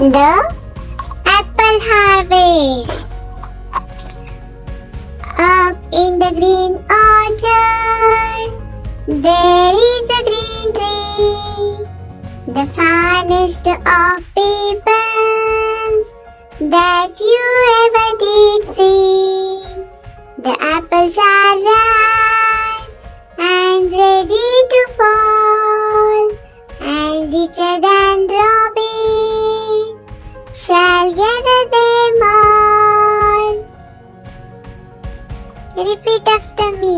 The apple harvest. Up in the green orchard, there is a green tree, the finest of peoples that you ever did see. The apples are ripe and ready to fall, and richer than Robin shall gather them all. Repeat after me.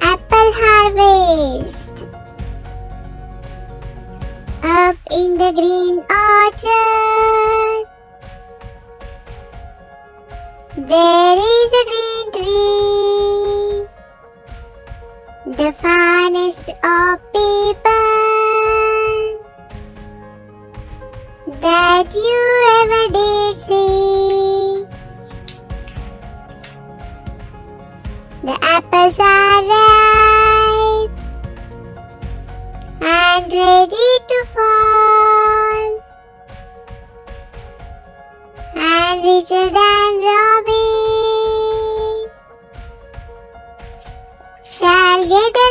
Apple harvest. Up in the green orchard, there is a green tree, the finest of people that you ever did see. The apples are ripe and ready to fall, and richer than Robin shall gather